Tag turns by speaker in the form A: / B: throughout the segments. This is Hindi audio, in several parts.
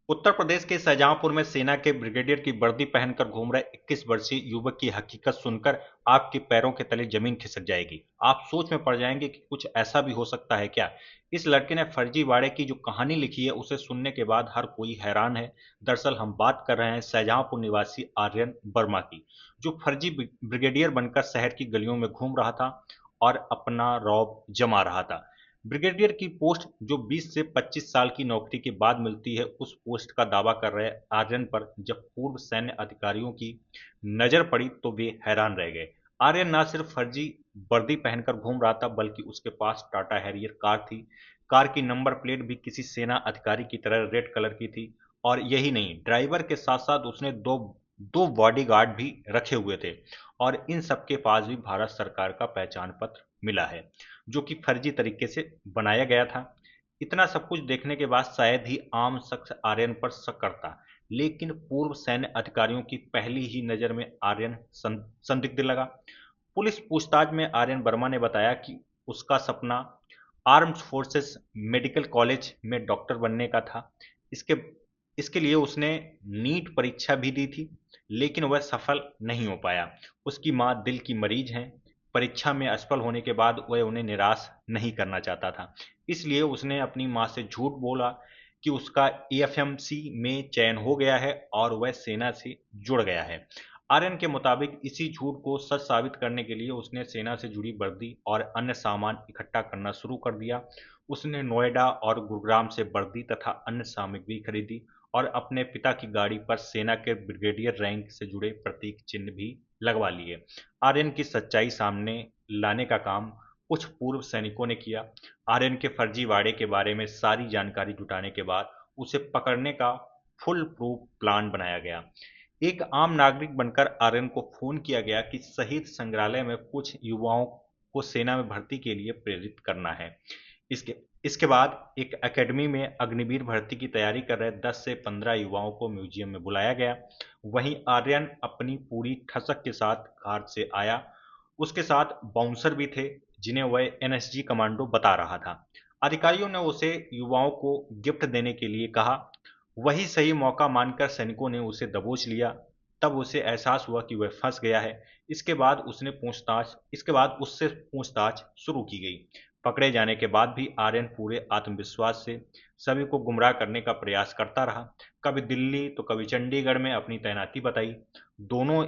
A: उत्तर प्रदेश के शाहजहांपुर में सेना के ब्रिगेडियर की वर्दी पहनकर घूम रहे 21 वर्षीय युवक की हकीकत सुनकर आपके पैरों के तले जमीन खिसक जाएगी। आप सोच में पड़ जाएंगे कि कुछ ऐसा भी हो सकता है क्या। इस लड़के ने फर्जीवाड़े की जो कहानी लिखी है उसे सुनने के बाद हर कोई हैरान है। दरअसल हम बात कर रहे हैं शाहजहांपुर निवासी आर्यन वर्मा की, जो फर्जी ब्रिगेडियर बनकर शहर की गलियों में घूम रहा था और अपना रौब जमा रहा था। ब्रिगेडियर की पोस्ट जो 20 से 25 साल की नौकरी के बाद मिलती है, उस पोस्ट का दावा कर रहे आर्यन पर जब पूर्व सैन्य अधिकारियों की नजर पड़ी तो वे हैरान रह गए। आर्यन न सिर्फ फर्जी वर्दी पहनकर घूम रहा था, बल्कि उसके पास टाटा हैरियर कार थी। कार की नंबर प्लेट भी किसी सेना अधिकारी की तरह रेड कलर की थी। और यही नहीं, ड्राइवर के साथ साथ उसने दो दो बॉडीगार्ड भी रखे हुए थे। और इन सबके पास भी भारत सरकार का पहचान पत्र मिला है, जो कि फर्जी तरीके से बनाया गया था। इतना सब कुछ देखने के बाद शायद ही आम शख्स आर्यन पर शक करता, लेकिन पूर्व सैन्य अधिकारियों की पहली ही नजर में आर्यन संदिग्ध लगा। पुलिस पूछताछ में आर्यन वर्मा ने बताया कि उसका सपना आर्म्ड फोर्सेस मेडिकल कॉलेज में डॉक्टर बनने का था। इसके इसके लिए उसने नीट परीक्षा भी दी थी, लेकिन वह सफल नहीं हो पाया। उसकी माँ दिल की मरीज हैं। परीक्षा में असफल होने के बाद वह उन्हें निराश नहीं करना चाहता था, इसलिए उसने अपनी माँ से झूठ बोला कि उसका एएफएमसी में चयन हो गया है और वह सेना से जुड़ गया है। आर्यन के मुताबिक इसी झूठ को सच साबित करने के लिए उसने सेना से जुड़ी वर्दी और अन्य सामान इकट्ठा करना शुरू कर दिया। उसने नोएडा और गुरुग्राम से वर्दी तथा अन्य सामग्री खरीदी और अपने पिता की गाड़ी पर सेना के ब्रिगेडियर रैंक से जुड़े प्रतीक चिन्ह भी लगवा लिए। आर्यन की सच्चाई सामने लाने का काम कुछ पूर्व सैनिकों ने किया। आर्यन के फर्जीवाड़े के बारे में सारी जानकारी जुटाने के बाद उसे पकड़ने का फुल प्रूफ प्लान बनाया गया। एक आम नागरिक बनकर आर्यन को फोन किया गया कि शहीद संग्रहालय में कुछ युवाओं को सेना में भर्ती के लिए प्रेरित करना है। इसके इसके बाद एक एकेडमी में अग्निवीर भर्ती की तैयारी कर रहे 10 से 15 युवाओं को म्यूजियम में बुलाया गया। वहीं आर्यन अपनी पूरी ठसक के साथ कार से आया। उसके साथ बाउंसर भी थे, जिन्हें वह एनएसजी कमांडो बता रहा था। अधिकारियों ने उसे युवाओं को गिफ्ट देने के लिए कहा। वही सही मौका मानकर सैनिकों ने उसे दबोच लिया। तब उसे एहसास हुआ कि वह फंस गया है। इसके बाद उससे पूछताछ शुरू की गई। पकड़े जाने के बाद भी आर्यन पूरे आत्मविश्वास से सभी को गुमराह करने का प्रयास करता रहा। कभी दिल्ली तो कभी चंडीगढ़ में अपनी तैनाती बताई। दोनों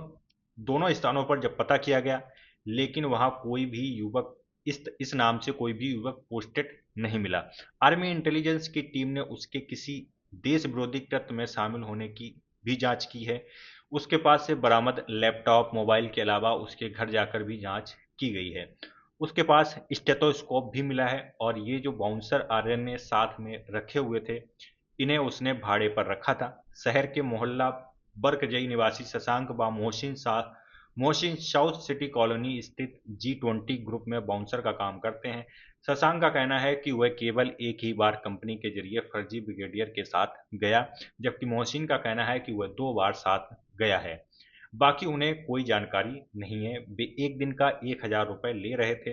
A: दोनों स्थानों पर जब पता किया गया, लेकिन वहां कोई भी युवक इस नाम से कोई भी युवक पोस्टेड नहीं मिला। आर्मी इंटेलिजेंस की टीम ने उसके किसी देश विरोधी कृत्य में शामिल होने की भी जांच की है। उसके पास से बरामद लैपटॉप मोबाइल के अलावा उसके घर जाकर भी जांच की गई है। उसके पास स्टेथोस्कोप भी मिला है। और ये जो बाउंसर आर्यन ने साथ में रखे हुए थे, इन्हें उसने भाड़े पर रखा था। शहर के मोहल्ला बरकजई निवासी शशांक व मोहसिन साउथ सिटी कॉलोनी स्थित G20 ग्रुप में बाउंसर का काम करते हैं। शशांक का कहना है कि वह केवल एक ही बार कंपनी के जरिए फर्जी ब्रिगेडियर के साथ गया, जबकि मोहसिन का कहना है कि वह 2 बार साथ गया है। बाकी उन्हें कोई जानकारी नहीं है। वे एक दिन का 1,000 रुपए ले रहे थे।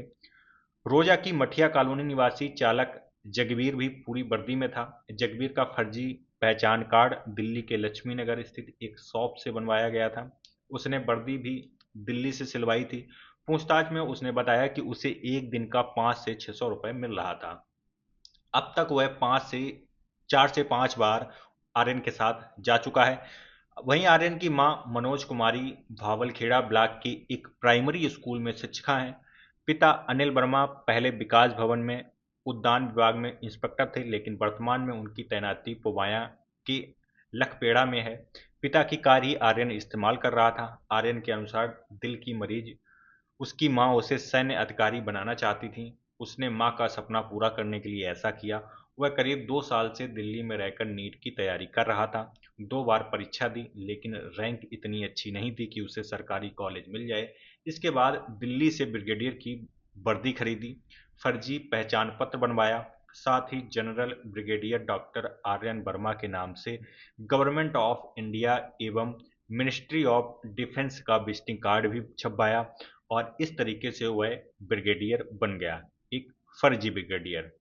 A: रोजा की मठिया कॉलोनी निवासी चालक जगबीर भी पूरी वर्दी में था। जगबीर का फर्जी पहचान कार्ड दिल्ली के लक्ष्मी नगर स्थित एक शॉप से बनवाया गया था। उसने वर्दी भी दिल्ली से सिलवाई थी। पूछताछ में उसने बताया कि उसे एक दिन का 5 से 600 रुपए मिल रहा था। अब तक वह 4 से 5 बार आर्यन के साथ जा चुका है। वहीं आर्यन की मां मनोज कुमारी भावलखेड़ा ब्लॉक की एक प्राइमरी स्कूल में शिक्षिका हैं। पिता अनिल वर्मा पहले विकास भवन में उद्यान विभाग में इंस्पेक्टर थे, लेकिन वर्तमान में उनकी तैनाती पुवाया के लखपेड़ा में है। पिता की कार ही आर्यन इस्तेमाल कर रहा था। आर्यन के अनुसार दिल की मरीज उसकी मां उसे सैन्य अधिकारी बनाना चाहती थी। उसने मां का सपना पूरा करने के लिए ऐसा किया। वह करीब 2 साल से दिल्ली में रहकर नीट की तैयारी कर रहा था। 2 बार परीक्षा दी, लेकिन रैंक इतनी अच्छी नहीं थी कि उसे सरकारी कॉलेज मिल जाए। इसके बाद दिल्ली से ब्रिगेडियर की वर्दी खरीदी, फर्जी पहचान पत्र बनवाया। साथ ही general brigadier doctor Aryan Verma के नाम से गवर्नमेंट ऑफ इंडिया एवं मिनिस्ट्री ऑफ डिफेंस का विजिटिंग कार्ड भी छपवाया। और इस तरीके से वह ब्रिगेडियर बन गया, एक फर्जी ब्रिगेडियर।